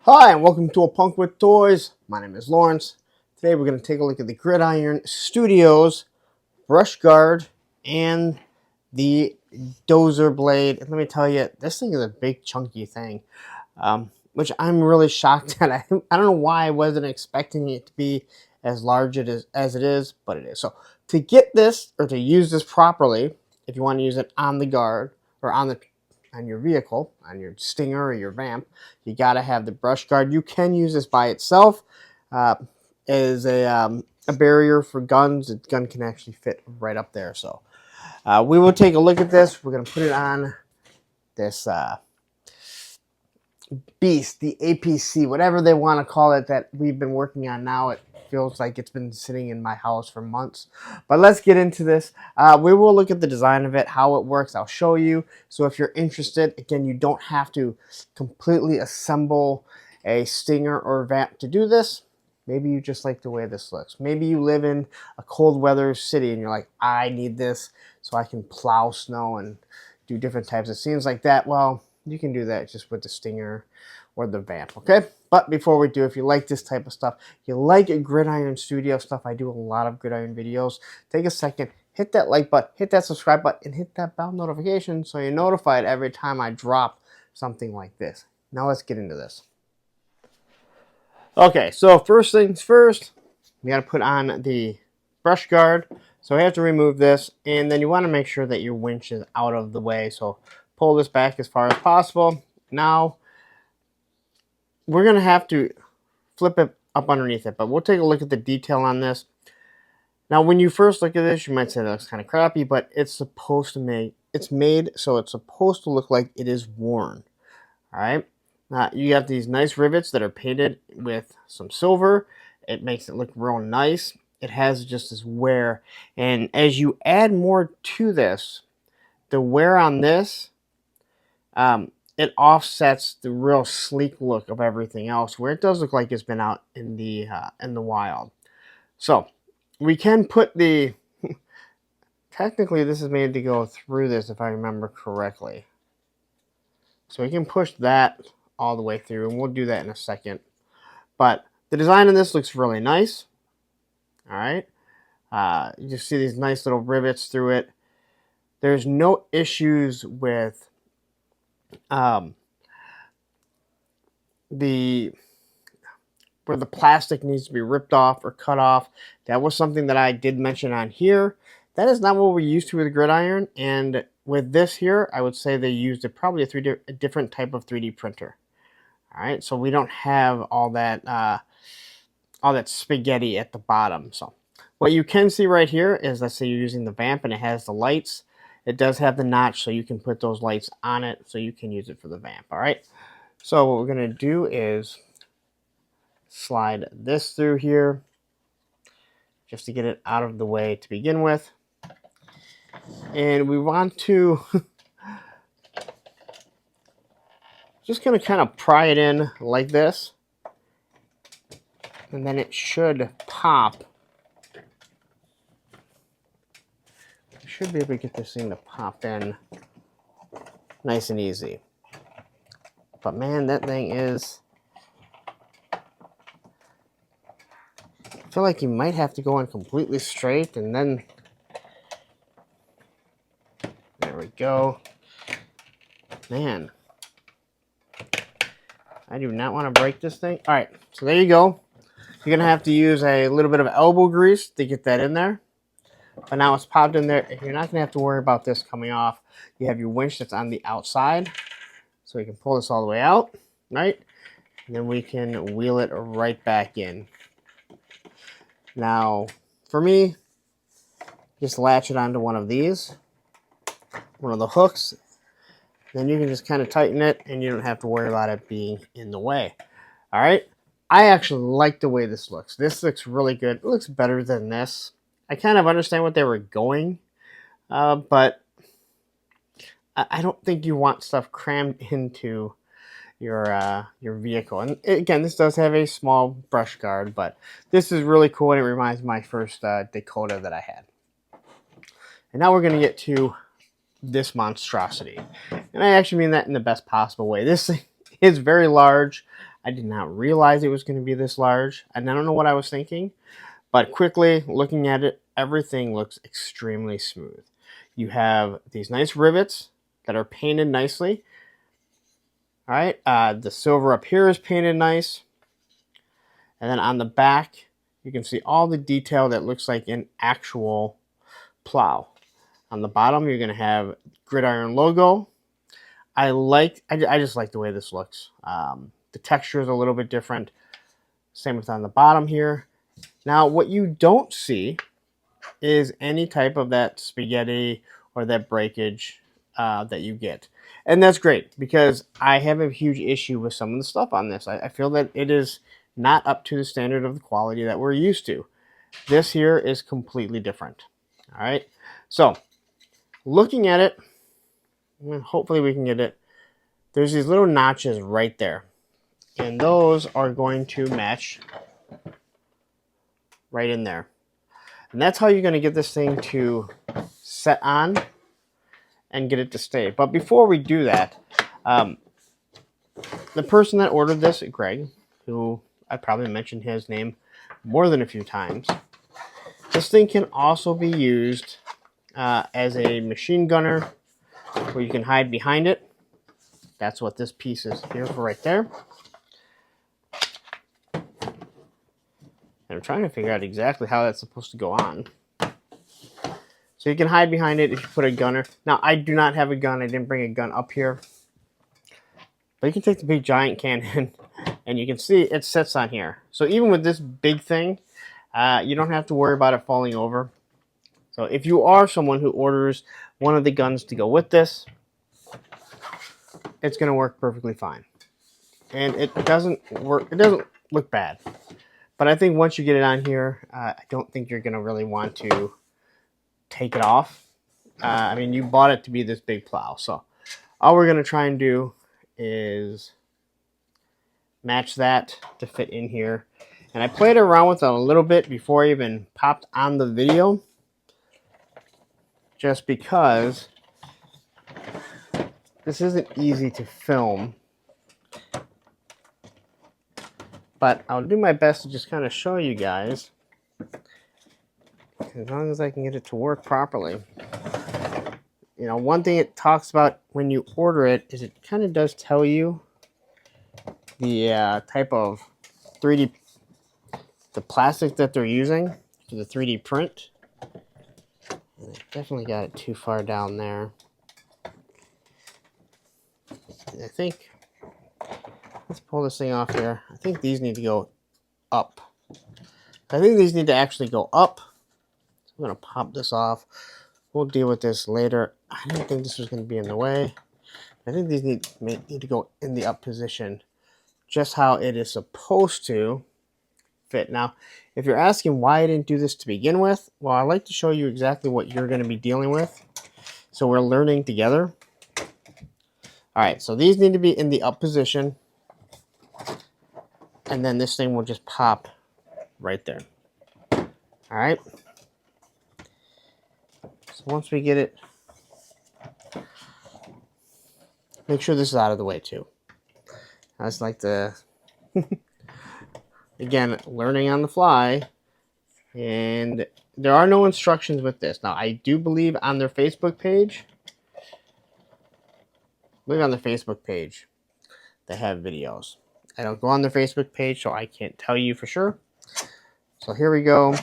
Hi, and welcome to A Punk with Toys. My name is Lawrence. Today we're going to take a look at the Gridiron Studios brush guard and the Dozer blade. And let me tell you, this thing is a big chunky thing, which I'm really shocked at. I don't know why I wasn't expecting it to be as large as it is, but it is. So to get this, or to use this properly, if you want to use it on the guard, or on your vehicle, on your Stinger or your Vamp, you got to have the brush guard. You can use this by itself as a barrier for guns. The gun can actually fit right up there. So we will take a look at this. We're going to put it on this beast, the APC, whatever they want to call it, that we've been working on now. It feels like it's been sitting in my house for months. But let's get into this. We will look at the design of it, how it works. I'll show you. So if you're interested, again, you don't have to completely assemble a Stinger or Vamp to do this. Maybe you just like the way this looks. Maybe you live in a cold weather city and you're like, I need this so I can plow snow and do different types of scenes like that. Well, you can do that just with the Stinger or the Vamp, okay? But before we do, if you like this type of stuff, you like Gridiron Studio stuff, I do a lot of Gridiron videos, take a second, hit that like button, hit that subscribe button, and hit that bell notification so you're notified every time I drop something like this. Now let's get into this. Okay, so first things first, we got to put on the brush guard. So we have to remove this, and then you want to make sure that your winch is out of the way. So pull this back as far as possible. Now, we're going to have to flip it up underneath it, but we'll take a look at the detail on this. Now, when you first look at this, you might say that looks kind of crappy, but it's made so it's supposed to look like it is worn. All right. You have these nice rivets that are painted with some silver. It makes it look real nice. It has just this wear, and as you add more to this, the wear on this, it offsets the real sleek look of everything else, where it does look like it's been out in the wild. So we can put the technically this is made to go through this, if I remember correctly. So we can push that all the way through, and we'll do that in a second. But the design of this looks really nice. All right, you just see these nice little rivets through it. There's no issues with where the plastic needs to be ripped off or cut off. That was something that I did mention on here. That is not what we're used to with Gridiron, and with this here, I would say they used probably a different type of 3D printer. All right, so we don't have all that spaghetti at the bottom. So what you can see right here is, let's say you're using the Vamp and it has the lights. It does have the notch, so you can put those lights on it, so you can use it for the Vamp. All right, so what we're going to do is slide this through here just to get it out of the way to begin with. And we want to just going to kind of pry it in like this, and then it should pop. We should be able to get this thing to pop in nice and easy. But man, that thing is, I feel like you might have to go in completely straight, and then there we go. Man, I do not want to break this thing. All right, so there you go. You're going to have to use a little bit of elbow grease to get that in there. But now it's popped in there. You're not going to have to worry about this coming off. You have your winch that's on the outside, so you can pull this all the way out, right? And then we can wheel it right back in. Now, for me, just latch it onto one of these, one of the hooks. Then you can just kind of tighten it, and you don't have to worry about it being in the way. All right? I actually like the way this looks. This looks really good. It looks better than this. I kind of understand what they were going, but I don't think you want stuff crammed into your vehicle. And again, this does have a small brush guard, but this is really cool, and it reminds me of my first Dakota that I had. And now we're going to get to this monstrosity, and I actually mean that in the best possible way. This is very large. I did not realize it was going to be this large, and I don't know what I was thinking, but quickly looking at it, everything looks extremely smooth. You have these nice rivets that are painted nicely. All right, the silver up here is painted nice. And then on the back, you can see all the detail that looks like an actual plow. On the bottom, you're going to have Gridiron logo. I just like the way this looks. The texture is a little bit different. Same with on the bottom here. Now, what you don't see is any type of that spaghetti or that breakage that you get. And that's great because I have a huge issue with some of the stuff on this. I feel that it is not up to the standard of the quality that we're used to. This here is completely different. All right. So looking at it, hopefully we can get it. There's these little notches right there. And those are going to match right in there. And that's how you're going to get this thing to set on and get it to stay. But before we do that, the person that ordered this, Greg, who I probably mentioned his name more than a few times, this thing can also be used as a machine gunner where you can hide behind it. That's what this piece is here for right there. And I'm trying to figure out exactly how that's supposed to go on. So you can hide behind it if you put a gunner. Now, I do not have a gun. I didn't bring a gun up here. But you can take the big giant cannon, and you can see it sits on here. So even with this big thing, you don't have to worry about it falling over. So if you are someone who orders one of the guns to go with this, it's going to work perfectly fine. And it doesn't look bad. But I think once you get it on here, I don't think you're going to really want to take it off. I mean, you bought it to be this big plow. So all we're going to try and do is match that to fit in here. And I played around with it a little bit before I even popped on the video. Just because this isn't easy to film. But I'll do my best to just kind of show you guys, as long as I can get it to work properly. You know, one thing it talks about when you order it is it kind of does tell you the type of 3D, the plastic that they're using for the 3D print. And I definitely got it too far down there. And I think, let's pull this thing off here. I think these need to go up. I think these need to actually go up. So I'm going to pop this off. We'll deal with this later. I didn't think this was going to be in the way. I think these need to go in the up position, just how it is supposed to fit. Now, if you're asking why I didn't do this to begin with, well, I like to show you exactly what you're going to be dealing with. So we're learning together. All right, so these need to be in the up position. And then this thing will just pop right there. All right. So once we get it, make sure this is out of the way too. I just like to, again, learning on the fly. And there are no instructions with this. Now, I do believe on their Facebook page, look on the Facebook page, they have videos. I don't go on their Facebook page, so I can't tell you for sure. So here we go.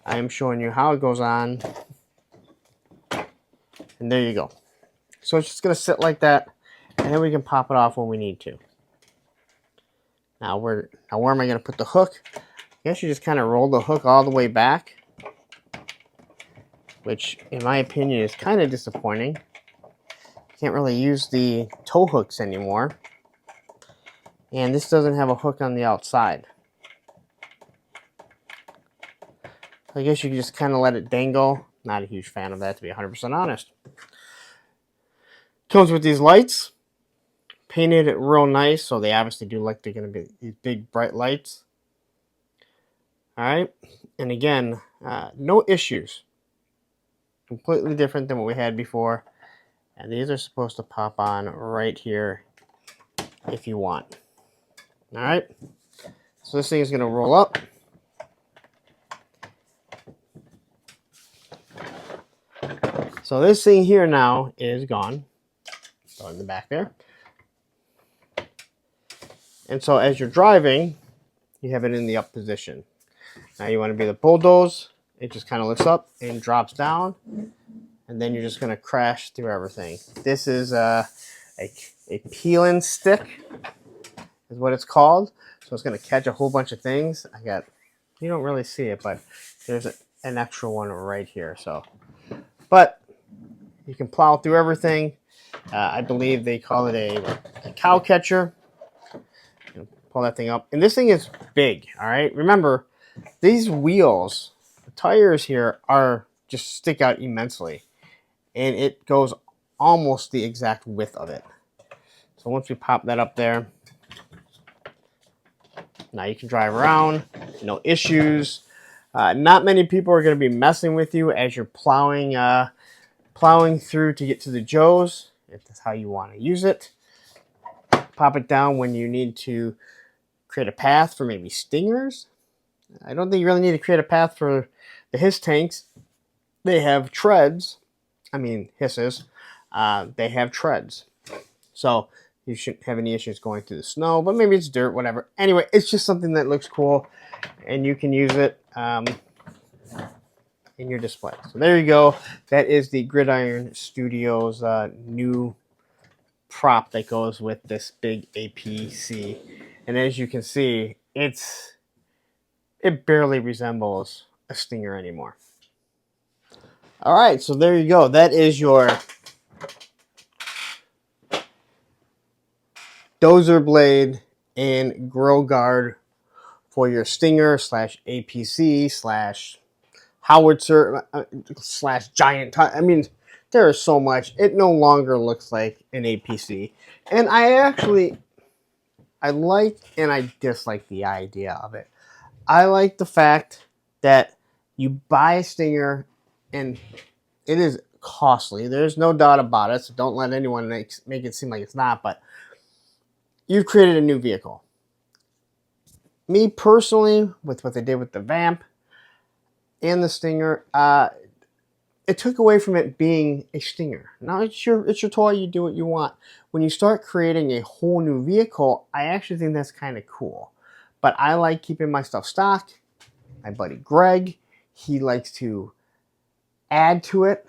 I am showing you how it goes on. And there you go. So it's just going to sit like that, and then we can pop it off when we need to. Now where am I going to put the hook? I guess you just kind of roll the hook all the way back, which in my opinion is kind of disappointing. Can't really use the tow hooks anymore. And this doesn't have a hook on the outside. I guess you can just kind of let it dangle. Not a huge fan of that, to be 100% honest. Comes with these lights. Painted it real nice, so they obviously do like they're going to be these big bright lights. Alright, and again, no issues. Completely different than what we had before. And these are supposed to pop on right here if you want. All right. So this thing is going to roll up. So this thing here now is gone. Throw it in the back there. And so as you're driving, you have it in the up position. Now you want to be the bulldoze. It just kind of lifts up and drops down. And then you're just going to crash through everything. This is a peel-in stick is what it's called. So it's going to catch a whole bunch of things. You don't really see it, but there's an extra one right here. But you can plow through everything. I believe they call it a cow catcher. Pull that thing up. And this thing is big, all right? Remember, these wheels, the tires here, just stick out immensely. And it goes almost the exact width of it. So once we pop that up there, now you can drive around, no issues. Not many people are going to be messing with you as you're plowing through to get to the Joes, if that's how you want to use it. Pop it down when you need to create a path for maybe stingers. I don't think you really need to create a path for the hiss tanks. They have treads. I mean, hisses. They have treads. So you shouldn't have any issues going through the snow, but maybe it's dirt, whatever. Anyway, it's just something that looks cool, and you can use it in your display. So there you go. That is the Gridiron Studios new prop that goes with this big APC. And as you can see, it barely resembles a Stinger anymore. All right, so there you go. That is your Dozer blade and grill guard for your Stinger / APC / howitzer / giant. I mean, there is so much. It no longer looks like an APC. And I like and I dislike the idea of it. I like the fact that you buy a Stinger and it is costly. There's no doubt about it, so don't let anyone make it seem like it's not, but you've created a new vehicle. Me personally, with what they did with the Vamp and the Stinger, it took away from it being a Stinger. Now it's your toy, you do what you want. When you start creating a whole new vehicle, I actually think that's kind of cool. But I like keeping my stuff stock. My buddy Greg, he likes to add to it.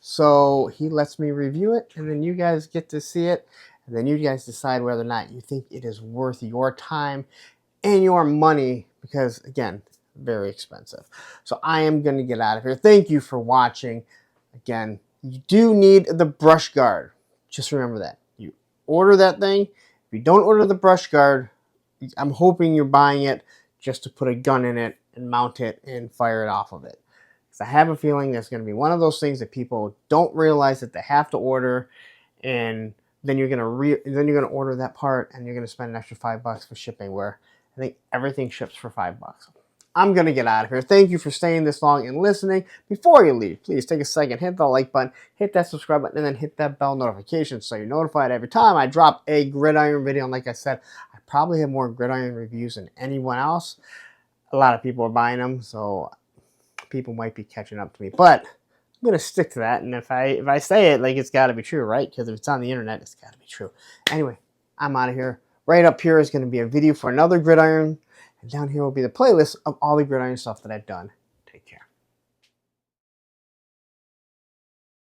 So he lets me review it, and then you guys get to see it. And then you guys decide whether or not you think it is worth your time and your money, because, again, very expensive. So I am going to get out of here. Thank you for watching. Again, you do need the brush guard. Just remember that. You order that thing. If you don't order the brush guard, I'm hoping you're buying it just to put a gun in it and mount it and fire it off of it. Because I have a feeling that's going to be one of those things that people don't realize that they have to order, and then you're going to order that part and you're going to spend an extra $5 for shipping, where I think everything ships for $5. I'm going to get out of here. Thank you for staying this long and listening. Before you leave, please take a second, hit the like button, hit that subscribe button, and then hit that bell notification so you're notified every time I drop a Gridiron video. And like I said, I probably have more Gridiron reviews than anyone else. A lot of people are buying them, so people might be catching up to me. But I'm going to stick to that, and if I say it, like, it's got to be true, right? Because if it's on the internet, it's got to be true. Anyway, I'm out of here. Right up here is going to be a video for another Gridiron. And down here will be the playlist of all the Gridiron stuff that I've done.